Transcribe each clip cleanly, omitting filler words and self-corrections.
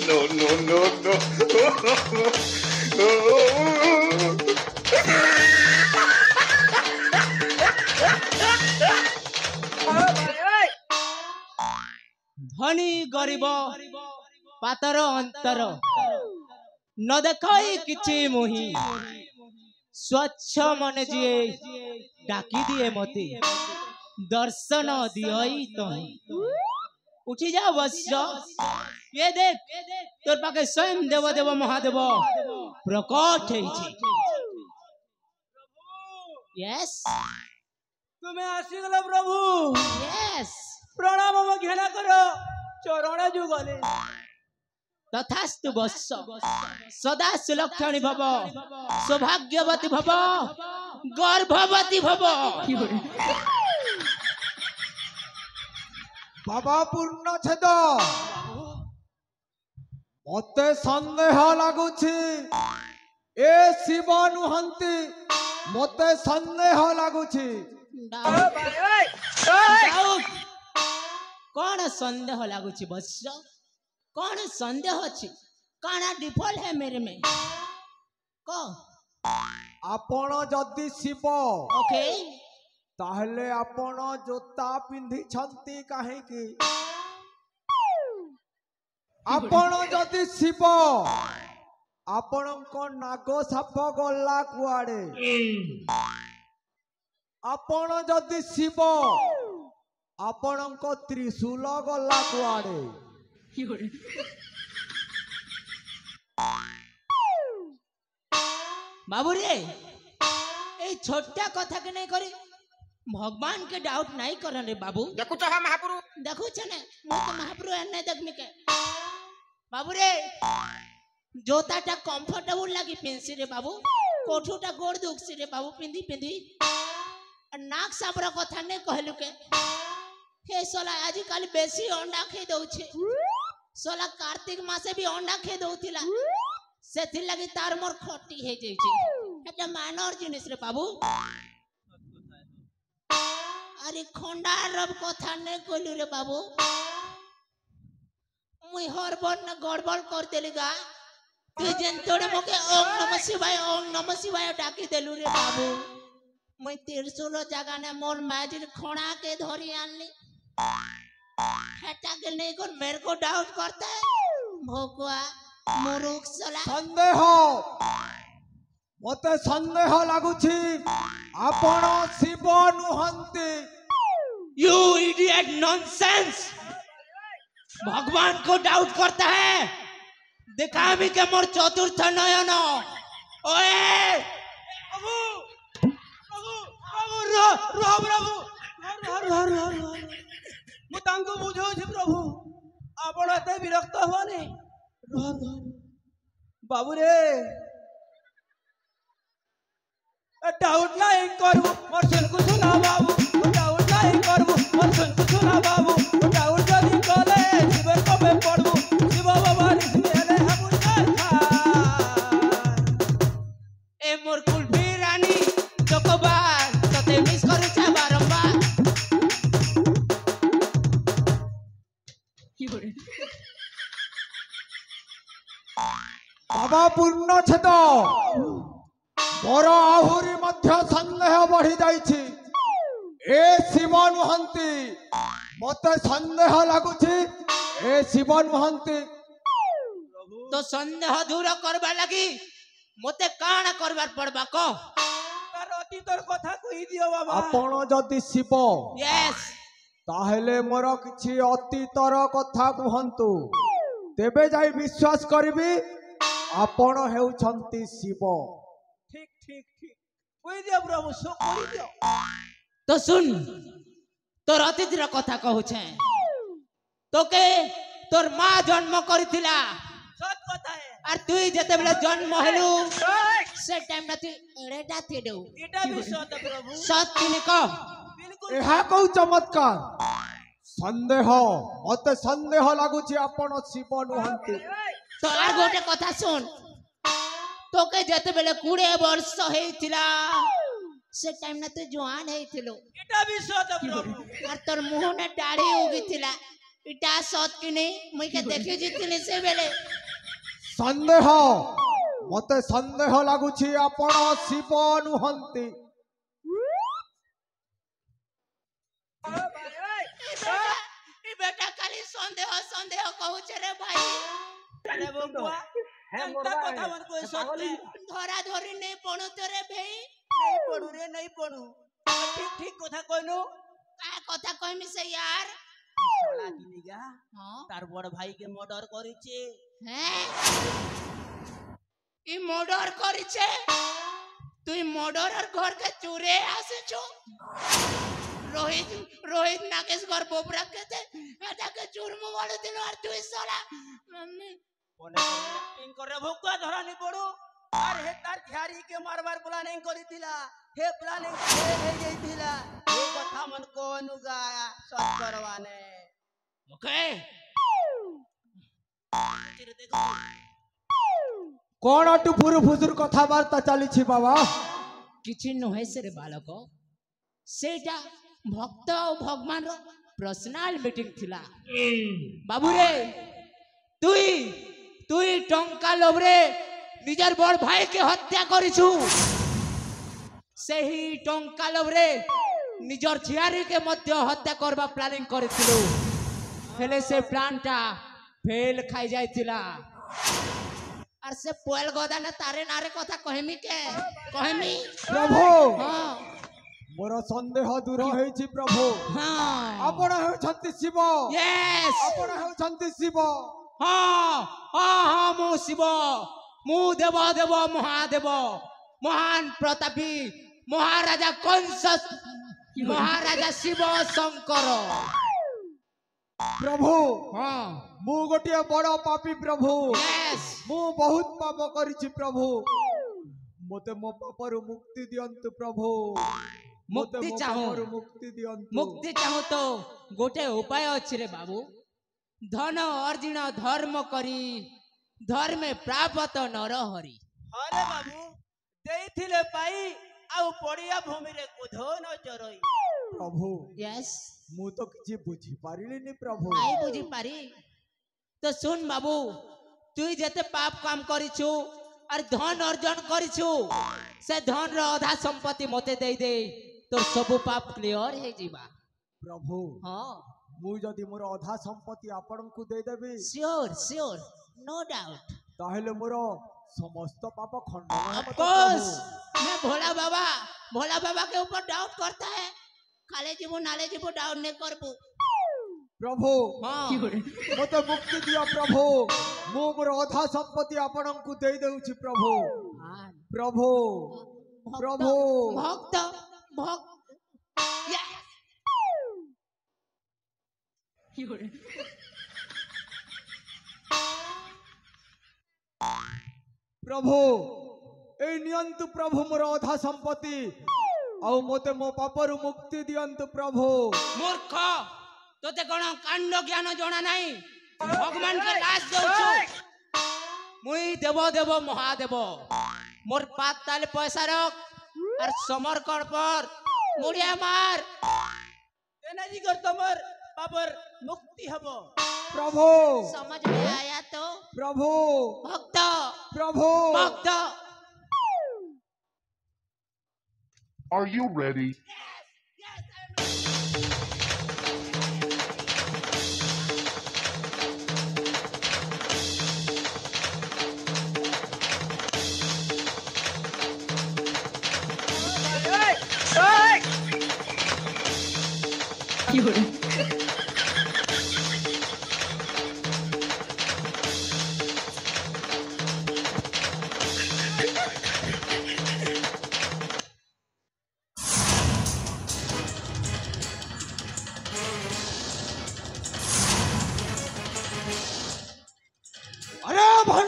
No, no, no, no. धनी गरीब पातर अंतर न देखई किछि मोही स्वच्छ मन जिए डाकी दिए मते दर्शन दियई तो उठी जा वश्य ये देख तोर पाके स्वयं देव देव महादेव प्रकट हेछि यस तुम्हें आसीगल प्रभु यस प्रणाम हम घेना करो चरण जुगले तथास्तु वत्स सदा सुलक्षणी भव सौभाग्यवती भव गर्भवती भव बाबा पूर्ण छेद मते संदेह लागुछि ए शिव नुहंती मते संदेह लागुछि कौन संदेह लागुछि वत्स कौन संदेह अछि काना डिफॉल्ट है मेरे में को आपण जदि शिव ओके ताहले आपण जोता पिंधि छंती काहे की आपण जदि शिव आपणको नाग साप गला कुआडे आपण जदि शिव आपणको त्रिशूल गला कुआडे बाबू रे ए छोटा कथा के नहीं करे भगवान के डाउट नहीं कर रे बाबू देखु तो महापुरु देखु छने मो तो महापुरु एने देखमी के बाबू रे जोताटा कंफर्टेबल लागी पेंसी रे बाबू कोठुटा गोड़ दुखसी रे बाबू पिंदी पिंदी नाक साबर कथा नहीं कहलु के हे सोला आज काल बेसी अंडा खे दउछे सोला कार्तिक मासे भी अंडा खे दउतिला सेथि लागि तार मोर खटी हे जैछि एटा मानर जिनिस रे बाबू अरे खंडार कथा नहीं कहलु रे बाबू मुई हरबन न गड़बड़ कर देली गा तू जेन तोड़े मोके ओम नमः शिवाय डाकी देलु रे बाबू मुई त्रिशूल जगह ने मोर माजिर खणा के धरी आनली हटा के नहीं कर मेरे को डाउट करता है भोगवा मुरुख सला संदेह मते संदेह लागुछि आपण शिव नुहंती यू इडियट नॉनसेंस भगवान को डाउट करता है देखा भी के मोर चतुर्थ नयन ओए प्रभु प्रभु प्रभु रो प्रभु मु तांको बुझौ छी प्रभु आपण एते विरक्त होने रो बाबू रे डाउट नहीं करबो मोर सुन को सुना बाबू डाउट नहीं करबो मोर सुन को सुना बाबू डाउट जदी कले जीवन को में पड़बो शिव बाबा निसने हम ए मोर कुलफी रानी चोकोबार तते मिस करू छा बारंबार बाबा पूर्ण छेद मोर आहुरी मध्य संदेह बढ़ी जाइछि ए शिव नुहंती मते संदेह लागुछि ए शिव नुहंती तो संदेह दूर करबा लगी मते काना करबार पड़बा को तार अतीतर कथा कहि दियो बाबा आपण जदि शिव यस ताहेले मोर किछि अतीतर कथा कुहंतु तेबे जाई विश्वास करबी आपण हेउछंती शिव ठीक ठीक ठीक कहि दियो प्रभु सो कहि दियो तो सुन तोर अतीतर कथा कहू छे तोके তোর মা জন্ম করিছিলা সত কথা হে আর তুই যেতেবেলে জন্ম হেলু সে টাইম না তুই এড়েটা থিডু এটা भी সত প্রভু সত কিনে কহ बिल्कुल ଏହା କଉ ଚମତ୍କାର ସନ୍ଦେହ ମତେ ସନ୍ଦେହ ଲାଗୁଛି ଆପଣ ଶିବ ନୁହନ୍ତି। তো আর গোটে কথা শুন তোকে যেতেবেলে 20 বর্ষ হয়েছিলা সে টাইম না তুই জোয়ান হয়েছিল এটা भी সত প্রভু আর তোর মুহনে দাড়ি উগিছিলা এটা সত কি নেই মুই কে দেখি জিতিনি সে বেলে ସନ୍ଦେହ ମତେ ସନ୍ଦେହ ଲାଗୁଛି ଆପଣ ଶିବ ନୁହନ୍ତି। ই বেটা খালি সন্দেহ সন্দেহ কহুছে রে ভাই আরে বকুয়া এন্তা কথা মন কই সত্যি ধরা ধরি নেই পড়ুতে রে ভাই नहीं पढ़ू रे नहीं पढ़ू ठीक ठीक কথা কইনু কা কথা কইমি সে यार শালা কিনিগা হ্যাঁ তার বড় ভাইকে মর্ডার করেছে হ্যাঁ ই মর্ডার করেছে তুই মর্ডারের ঘরকে চুরে আসেছো রোহিত রোহিত নাগেশ ঘর বোবরা কেতে এটাকে চুরমু বলে দিল আর তুই সালা মনে অ্যাক্টিং করে ভুকা ধরা নি পড়ু আর হে তার ঝাড়ি के मारबार प्लानिंग करितिला हे प्लानिंग फेल हो जाइतिला ये कथा मन कोनु गाया सत करवाने ওকে चिर देखो କଣ ଟୁପୁରୁ ଫୁସୁରୁ କଥାବାର୍ତ୍ତା ଚାଲିଛି ବାବା? କିଛି ନୁହେଁ ସେ ରେ ବାଳକ ସେଇଟା ଭକ୍ତ ଆଉ ଭଗବାନର ପର୍ସନାଲ ମିଟିଂ ଥିଲା ବାବୁରେ তুই তুই টঙ্কা লোভরে নিজের বড় ভাইকে হত্যা করিছু সেই টঙ্কা লোভরে নিজের ঝিয়ারিকে মধ্য হত্যা করবা প্ল্যানিং করেছিল হেলে সে প্ল্যানটা ফেল খাই যাইতিলা আর সে পোয়েল গদা না তারে নারে কথা কহেমি কে কহেমি ପ୍ରଭୁ হ্যাঁ ମୋର ସନ୍ଦେହ ଦୂର ହେଇଛି ପ୍ରଭୁ। হ্যাঁ ଆପଣ ହେଉଛନ୍ତି ଶିବ यस ଆପଣ ହେଉଛନ୍ତି ଶିବ। हाँ हाँ हाँ मु शिव मु देव देव महादेव महान प्रतापी महाराजा कंस महाराजा शिव शंकर ପ୍ରଭୁ हाँ ମୁଁ ଗୋଟିଏ ବଡ଼ ପାପୀ ପ୍ରଭୁ। यस ମୁଁ ବହୁତ ପାପ କରିଛି ପ୍ରଭୁ। ମୋତେ ମୋ ପାପରୁ ମୁକ୍ତି ଦିଅନ୍ତୁ ପ୍ରଭୁ। ମୋତେ मुक्ति ମୋ चाहो ପାପରୁ ମୁକ୍ତି ଦିଅନ୍ତୁ। मुक्ति चाहो तो गोटे उपाय अच्छी रे बाबू धन अर्जुन धर्म करी धर्मे प्राप्त नर हरि अरे बाबू देइथिले पाई आउ पड़िया भूमि रे कुधो न चरई ପ୍ରଭୁ यस ମୁଁ ତ କିଛି ବୁଝିପାରିଲିନି ପ୍ରଭୁ। नहीं बुझी पारी तो सुन बाबू तुई जेते पाप काम करिछु और धन अर्जन करिछु से धन रो आधा संपत्ति मते दे दे तो सब पाप क्लियर हे जीवा ପ୍ରଭୁ हां ମୁଁ ଯଦି ମୋର ଅଧା ସମ୍ପତ୍ତି ଆପଣଙ୍କୁ ଦେଇଦେବି श्योर श्योर नो डाउट ତାହେଲେ ମୋର ସମସ୍ତ ପାପ ଖଣ୍ଡନ ହେବ ऑफ ତ कोर्स ପ୍ରଭୁ? मैं भोला बाबा के ऊपर डाउट करता है खाले जीवो नाले जीवो डाउट नहीं करबू ପ୍ରଭୁ हां ମୋତେ ମୁକ୍ତି ଦିଅ ପ୍ରଭୁ। ମୁଁ ମୋର ଅଧା ସମ୍ପତ୍ତି ଆପଣଙ୍କୁ ଦେଇଦେଉଛି ପ୍ରଭୁ। ପ୍ରଭୁ ପ୍ରଭୁ भक्त भक्त Yes! ପ୍ରଭୁ ଏଇ ନିଅନ୍ତୁ ପ୍ରଭୁ ମୋର ଅଧା ସମ୍ପତ୍ତି ଆଉ ମୋତେ ମୋ ପାପରୁ ମୁକ୍ତି ଦିଅନ୍ତୁ ପ୍ରଭୁ। मूर्ख तोते कोन कांड ज्ञान जणा नाही भगवान के लाश दउछु मुई देव देव महादेव मोर पात ताले पैसा रख और समर्पण पर मुड़िया मार एनाजी कर तमर पापर मुक्ति हबो प्रभु समझ में आया तो प्रभु भक्त प्रभु भक्त Are you ready?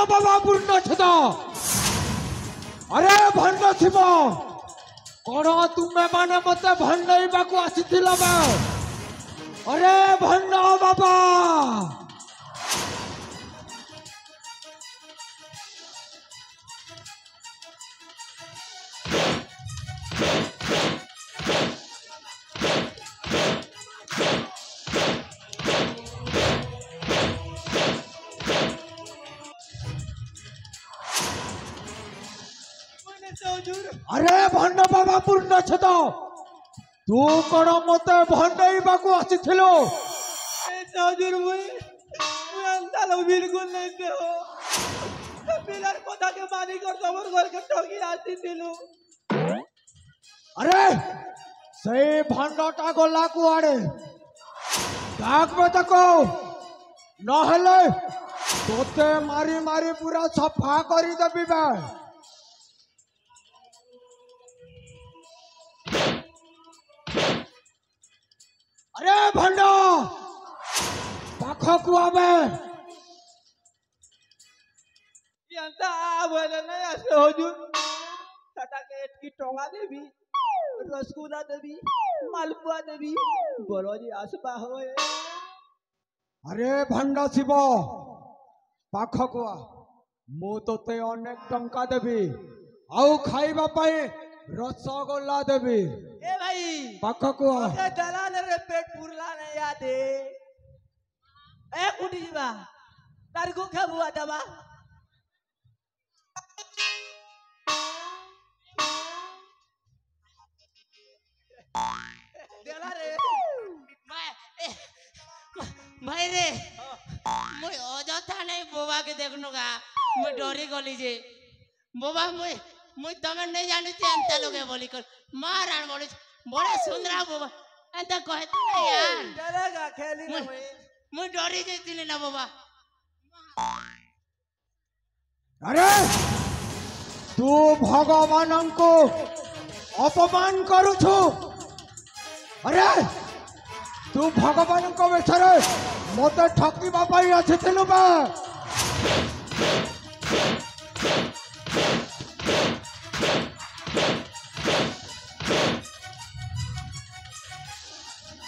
भंड बाबा पूर्ण छद अरे भंड शिव कौन तुम्हें माने मत भंडा को आसी अरे भंड बाबा अरे भंड बाबा पूर्ण छद तू कौन मत भंडा को आसी बिल्कुल नहीं दे पिलर पता के मानी कर तमर घर के ठगी आती दिलु अरे से भंडटा गला कुआड़े डाक में तको नहले तोते मारी मारी पूरा सफा करी देबी बे अरे भंडा पाखकु आबे यांता बोले नहीं आसे हुजूर टाटा के की टोंगा देवी रसगुल्ला देवी मालपुआ देवी बरोजी आसपा होए अरे भंडा शिव पाखकु आ मु तोते अनेक टंका देबी आउ खाइबा पाए रसगोल्ला देबी ए भाई पाखकु आ ओके दलाल रे पेट पुरला नहीं यादे ए कुटी जीवा तार को खाबुआ दबा देला रे भाई रे मुई अजथा नहीं बोबा के देखनु का मुई डरी गली जे बोबा मुई तमे नहीं जानी थी अंता लोगे बोली कर मार आन बोली बड़ा सुंदरा बोबा अंता कहते नहीं यार डरेगा खेली ना मुई डरी जे दिले ना बोबा अरे तू भगवान को अपमान करू छु अरे तू भगवान को बेचारे मत ठकी बापाई अच्छे थिलु बा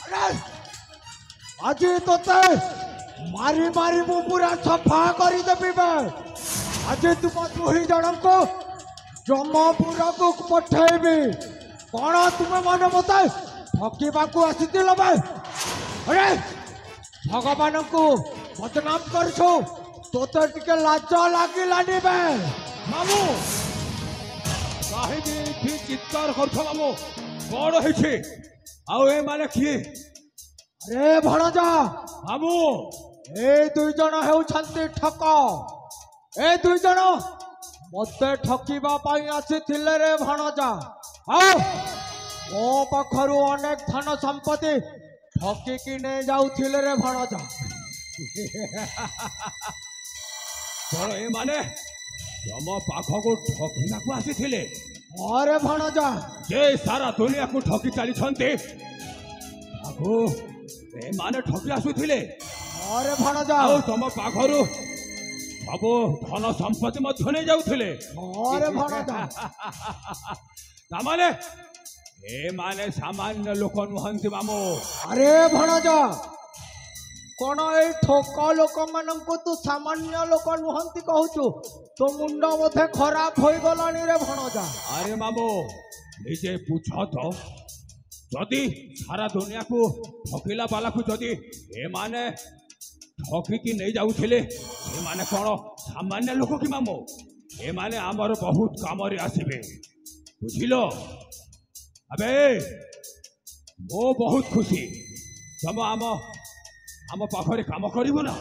अरे आज तोते मारी मारी मु पूरा सफा करी देबी बे आज तुम दुही जन को जमपुर को पठेबी कौन तुम्हें मन मत ठकवा को आसी अरे भगवान को बदनाम कर तोते टिके लाज लगिलानी बे मामू कहीं चित्कार कर मामू कौन है आउ ए माने किए अरे भणजा मामू ए दुई जन हेउछंती ठक ए दुई जन मते ठकीबा पाई आसीथिले रे भणजा आओ मो पाखरु अनेक धन संपत्ति ठकी की ने जाउथिले रे भणजा कौन ए माने तुम पाख को ठकिना को आसी अरे भणजा जे सारा दुनिया को ठकी चली ए माने ठकी आसुथिले अरे भणजा आउ तुम पाखरु सब धन संपत्ति मध्य नहीं जाउथिले अरे भणजा तामाने ए माने सामान्य लोक नुहंती मामू अरे भणजा कौन ए ठोक लोक मान को तू सामान्य लोक नुहंती कहूचु तो मुंड मधे खराब हो गलानी रे भणजा अरे मामू निजे पूछ तो जदि सारा दुनिया को ठकिला बाला को जदि ए माने ठकिकी नहीं जाउथिले ए माने कौन सामान्य लोक कि मामू ए माने आमर बहुत काम रे आसीबे बुझिलो अबे मो बहुत खुशी तुम आम पाखरे काम करिबो ना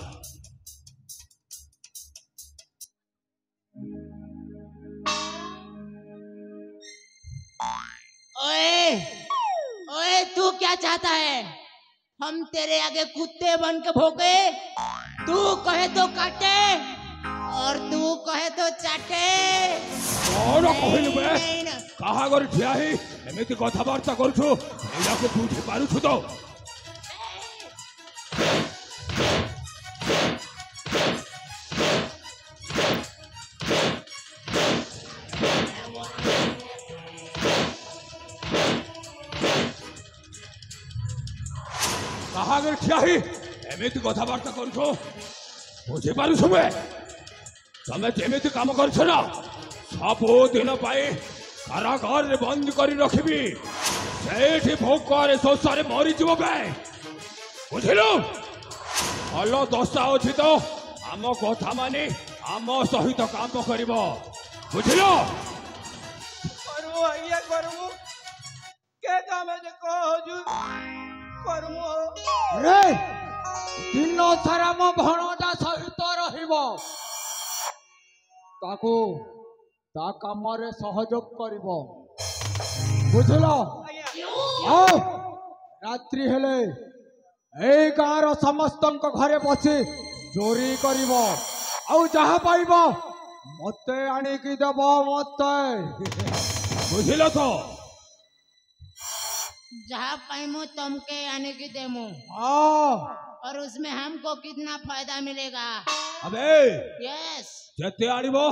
ओए ओए तू क्या चाहता है हम तेरे आगे कुत्ते बन के भोगे तू कहे तो काटे और तू कहे तो चाटे कौन कहलु बे नहीं ना कहा कर ठिया ही एमिति कथाबार्ता करछु एला को बुझि पारुछु तो आगे ठिया ही एमिति कथबार्ता करुछ बुझी पारुछ मुझे तमे जेमिति काम करछ ना सब दिन पाई कारागार रे बंद करी रखिबी सेठी भोकरे शोषारे मरी जीव बे बुझिलु भल दशा अछि तो आम कथा मानी आम सहित काम करिब बुझिलु करमु आज्ञा करमु के काम जे को हुजूर करमु रे दिन सारा मो भणटा सहित रहिब ताको ता काम रे सहयोग करिब बुझलो आओ रात्रि हेले ए गाँर समस्त घरे बसी चोरी करिब आउ जहा पाइब मते आनिकी देब मते बुझिल तो जहाँ पाइमो तुमके आने की देमो हाँ और उसमें हमको कितना फायदा मिलेगा? अबे यस जते आनिबो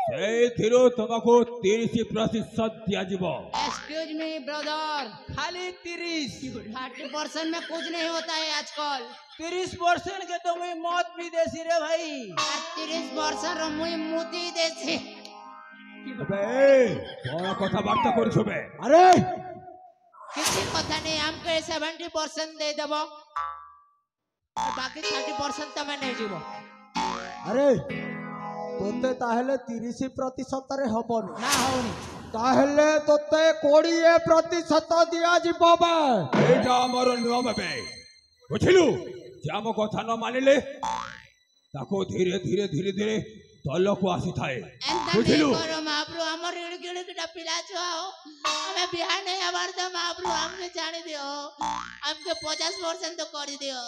सेथिरो तुमको 30% दिया जीवो एक्सक्यूज मी ब्रदर, खाली 30 30% में कुछ नहीं होता है आजकल। 30% के तो मैं मौत भी देसी रे भाई 30% मुई मुती देसी। अबे कौन कथा बार्ता करुछ बे अरे किसी कथा नहीं, हमके 70% दे देबो और बाकी 30% तो मैं नहीं जीवो। अरे तोते ताहेले 30% रे हबनी ना होनी ताहेले तोते 20% दिया जीवो बे एटा हमर नियम बे बुझिलु जे हम कथा न मानिले ताको धीरे धीरे धीरे धीरे तलको आसी थाए बुझिलु करो महाप्रभु हमर ऋण गिड़ किटा पिला छाओ हमें बिहार नहीं आबार तो महाप्रभु हमने जाने दियो हमके 50% तो कर दियो।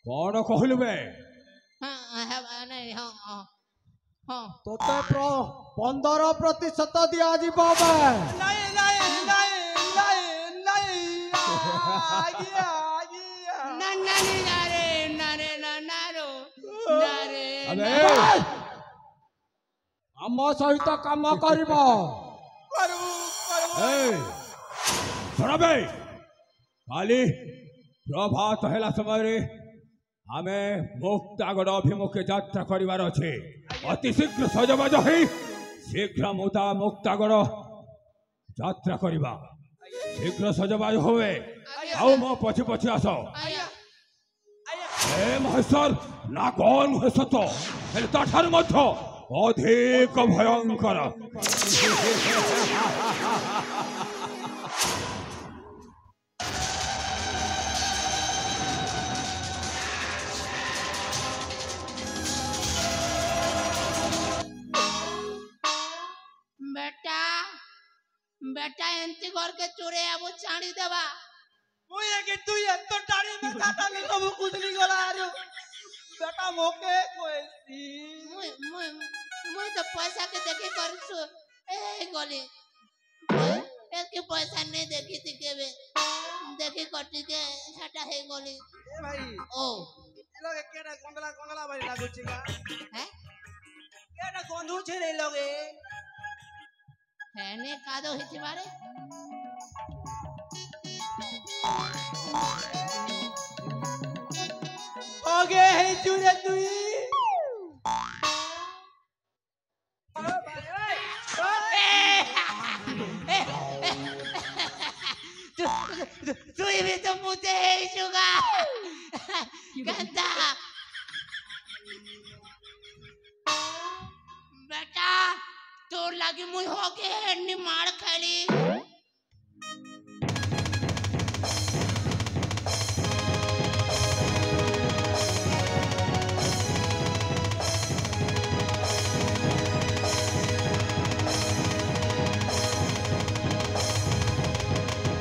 कौन कहलु बे हां नहीं हां तोते 15% दिया जीवो बे नहीं नहीं नहीं नहीं नहीं आज्ञा आज्ञा ना ना ना रे ना रे ना ना रो ना रे अबे हम सहित काम करिब करमु करमु ए सुना बे खाली प्रभात हेला समय रे हमें मुक्तागढ़ अभिमुखे यात्रा करिवार अछि अति शीघ्र सजबाज होई शीघ्र मुता मुक्तागढ़ यात्रा करिबा शीघ्र सजबाज होवे आओ मो पछे पछे आसो आया ए महेश्वर ना कौन है सतो हेले ताठार मध्य अधिक भयंकर बेटा बेटा एंती करके चोरे आबो छाड़ी देबा मुझे कि तू ये तो टाड़ी में खाता में सब कुछ नहीं गला आरो बेटा मोके कोई मुई मुई मुई तो पैसा के देखी करछु ए गोली एक पैसा नहीं देखी थी केबे देखी कटी के छटा है गोली ए भाई ओ ये लोग केना गोंगला गोंगला भाई लागु छिका है केना गोंधु छे रे लोगे है ने कादो हिची मारे आगे है चूरे तुई तू भी तो मुझे ही चुका गंदा बेटा तोर लगी मुई हो के नि मार खाली